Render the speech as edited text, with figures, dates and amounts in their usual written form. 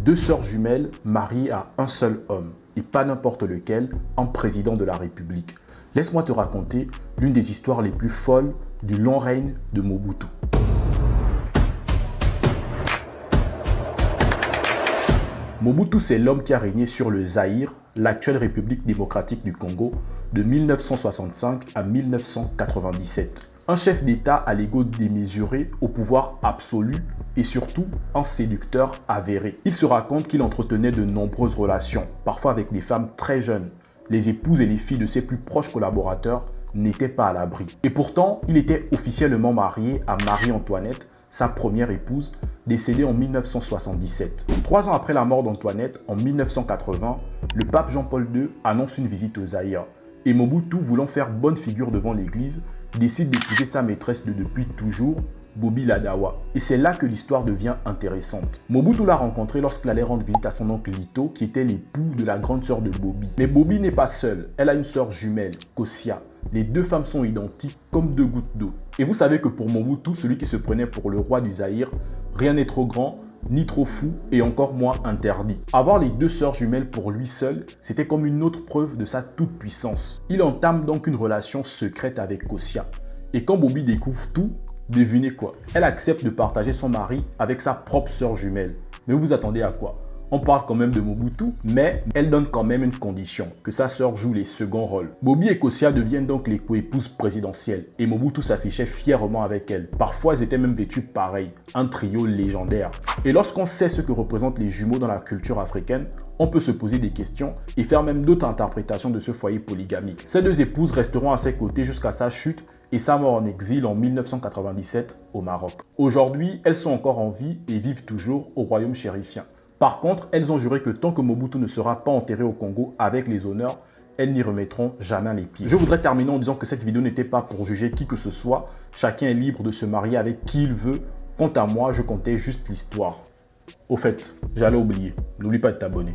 Deux sœurs jumelles mariées à un seul homme, et pas n'importe lequel, en président de la République. Laisse-moi te raconter l'une des histoires les plus folles du long règne de Mobutu. Mobutu, c'est l'homme qui a régné sur le Zaïre, l'actuelle République démocratique du Congo, de 1965 à 1997. Un chef d'État à l'ego démesuré, au pouvoir absolu et surtout un séducteur avéré. Il se raconte qu'il entretenait de nombreuses relations, parfois avec des femmes très jeunes. Les épouses et les filles de ses plus proches collaborateurs n'étaient pas à l'abri. Et pourtant, il était officiellement marié à Marie-Antoinette, sa première épouse, décédée en 1977. 3 ans après la mort d'Antoinette, en 1980, le pape Jean-Paul II annonce une visite au Zaïre. Et Mobutu, voulant faire bonne figure devant l'église, décide d'épouser sa maîtresse de depuis toujours, Bobi Ladawa. Et c'est là que l'histoire devient intéressante. Mobutu l'a rencontrée lorsqu'il allait rendre visite à son oncle Lito, qui était l'époux de la grande sœur de Bobi. Mais Bobi n'est pas seule, elle a une sœur jumelle, Kosia. Les deux femmes sont identiques comme deux gouttes d'eau. Et vous savez que pour Mobutu, celui qui se prenait pour le roi du Zaïre, rien n'est trop grand, ni trop fou et encore moins interdit. Avoir les deux sœurs jumelles pour lui seul, c'était comme une autre preuve de sa toute-puissance. Il entame donc une relation secrète avec Kosia. Et quand Bobi découvre tout, devinez quoi? Elle accepte de partager son mari avec sa propre sœur jumelle. Mais vous attendez à quoi? On parle quand même de Mobutu, mais elle donne quand même une condition, que sa sœur joue les seconds rôles. Bobi et Kosia deviennent donc les coépouses présidentielles et Mobutu s'affichait fièrement avec elles. Parfois, elles étaient même vêtues pareil, un trio légendaire. Et lorsqu'on sait ce que représentent les jumeaux dans la culture africaine, on peut se poser des questions et faire même d'autres interprétations de ce foyer polygamique. Ces deux épouses resteront à ses côtés jusqu'à sa chute et sa mort en exil en 1997 au Maroc. Aujourd'hui, elles sont encore en vie et vivent toujours au royaume chérifien. Par contre, elles ont juré que tant que Mobutu ne sera pas enterré au Congo avec les honneurs, elles n'y remettront jamais les pieds. Je voudrais terminer en disant que cette vidéo n'était pas pour juger qui que ce soit. Chacun est libre de se marier avec qui il veut. Quant à moi, je comptais juste l'histoire. Au fait, j'allais oublier. N'oublie pas de t'abonner.